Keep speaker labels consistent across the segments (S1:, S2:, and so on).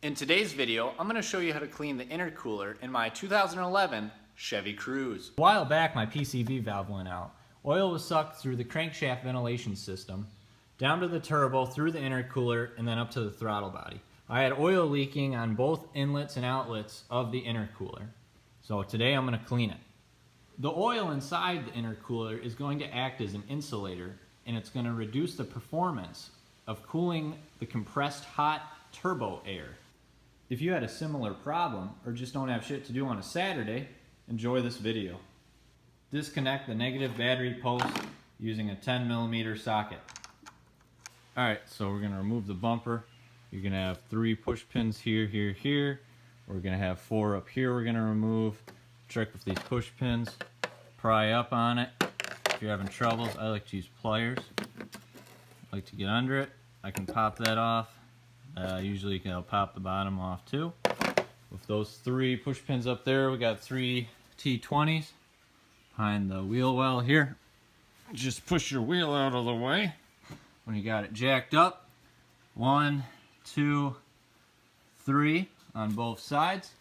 S1: In today's video, I'm going to show you how to clean the intercooler in my 2011 Chevy Cruze.
S2: A while back, my PCV valve went out. Oil was sucked through the crankshaft ventilation system, down to the turbo, through the intercooler, and then up to the throttle body. I had oil leaking on both inlets and outlets of the intercooler. So today I'm going to clean it. The oil inside the intercooler is going to act as an insulator, and it's going to reduce the performance of cooling the compressed hot turbo air. If you had a similar problem or just don't have shit to do on a Saturday, enjoy this video. Disconnect the negative battery post using a 10mm socket. Alright, so we're going to remove the bumper. You're going to have 3 push pins here, here, here. We're going to have 4 up here we're going to remove. Trick with these push pins. Pry up on it. If you're having troubles, I like to use pliers. I like to get under it. I can pop that off. Usually you can pop the bottom off too. With those 3 push pins up there, we got 3 T20s behind the wheel well here. Just push your wheel out of the way when you got it jacked up. 1, 2, 3 on both sides.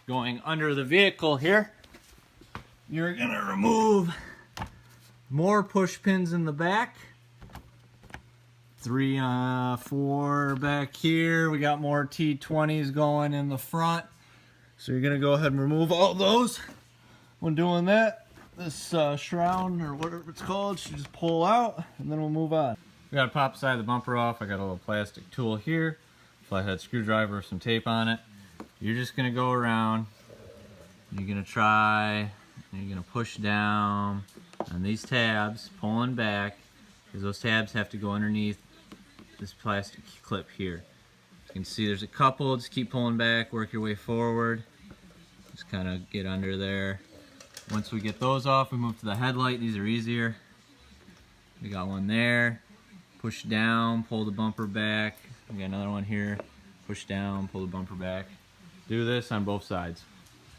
S2: Going under the vehicle here, you're gonna remove more push pins in the back. 3, 4 back here. We got more T20s going in the front. So you're gonna go ahead and remove all those. When doing that, this shroud or whatever it's called should just pull out, and then we'll move on. We gotta pop the side of the bumper off. I got a little plastic tool here, flathead screwdriver, some tape on it. You're just gonna go around. You're gonna try. You're gonna push down on these tabs, pulling back, because those tabs have to go underneath this plastic clip here. You can see there's a couple. Just keep pulling back, work your way forward. Just kind of get under there. Once we get those off, we move to the headlight. These are easier. We got one there. Push down, pull the bumper back. We got another one here. Push down, pull the bumper back. Do this on both sides.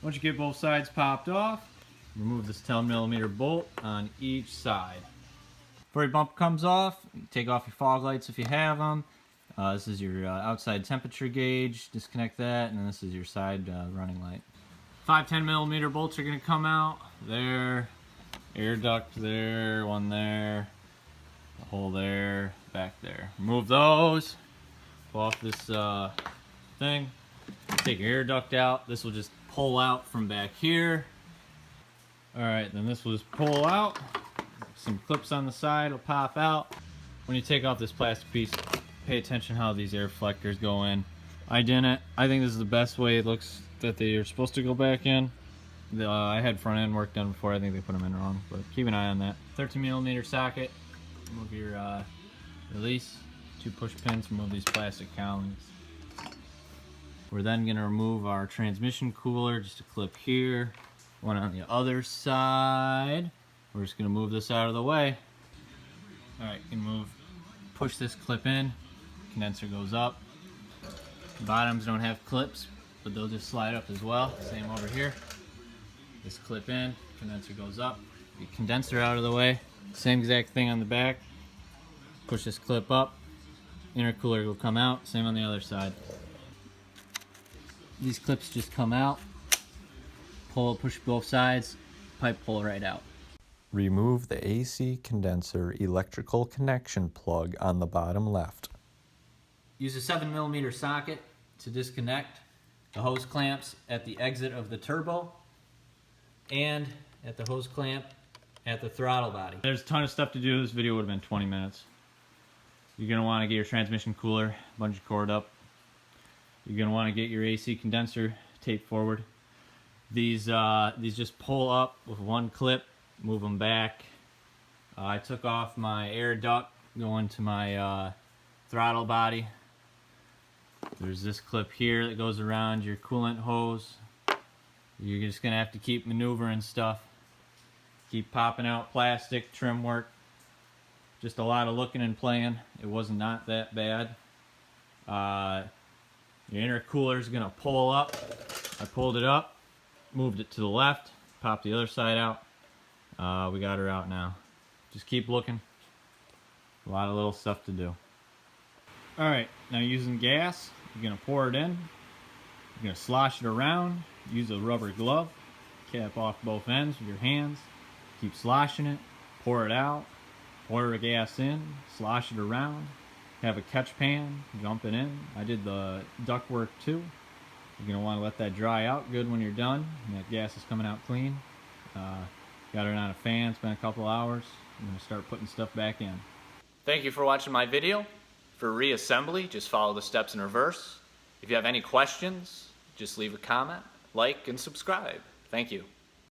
S2: Once you get both sides popped off, remove this 10mm bolt on each side. Before your bumper comes off, take off your fog lights if you have them. This is your outside temperature gauge. Disconnect that, and then this is your side running light. 5 10mm bolts are going to come out. There, air duct there, one there, a hole there, back there. Remove those. Pull off this thing. Take your air duct out. This will just pull out from back here. Alright, then this will just pull out. Some clips on the side will pop out. When you take off this plastic piece, pay attention how these air reflectors go in. I didn't. I think this is the best way it looks that they are supposed to go back in. I had front end work done before. I think they put them in wrong, but keep an eye on that. 13mm socket. Remove your release. 2 push pins. Remove these plastic cowlings. We're then going to remove our transmission cooler. Just a clip here. One on the other side. We're just going to move this out of the way. Alright, you can push this clip in. Condenser goes up. The bottoms don't have clips, but they'll just slide up as well. Same over here. This clip in, condenser goes up. The condenser out of the way. Same exact thing on the back. Push this clip up. Intercooler will come out. Same on the other side. These clips just come out. Push both sides. Pipe pull right out.
S3: Remove the AC condenser electrical connection plug on the bottom left.
S2: Use a 7mm socket to disconnect the hose clamps at the exit of the turbo and at the hose clamp at the throttle body. There's a ton of stuff to do. This video would have been 20 minutes. You're going to want to get your transmission cooler bungee cord up. You're going to want to get your AC condenser taped forward. These just pull up with one clip. Move them back. I took off my air duct going to my throttle body. There's this clip here that goes around your coolant hose. You're just going to have to keep maneuvering stuff. Keep popping out plastic, trim work. Just a lot of looking and playing. It was not that bad. Your intercooler is going to pull up. I pulled it up, moved it to the left, popped the other side out. We got her out now. Just keep looking. A lot of little stuff to do. Alright, now using gas, you're going to pour it in. You're going to slosh it around, use a rubber glove, cap off both ends with your hands, keep sloshing it, pour it out, pour the gas in, slosh it around, have a catch pan, jump it in. I did the ductwork too. You're going to want to let that dry out good when you're done, and that gas is coming out clean. Got it on a fan, it's been a couple hours. I'm going to start putting stuff back in.
S1: Thank you for watching my video. For reassembly, just follow the steps in reverse. If you have any questions, just leave a comment, like, and subscribe. Thank you.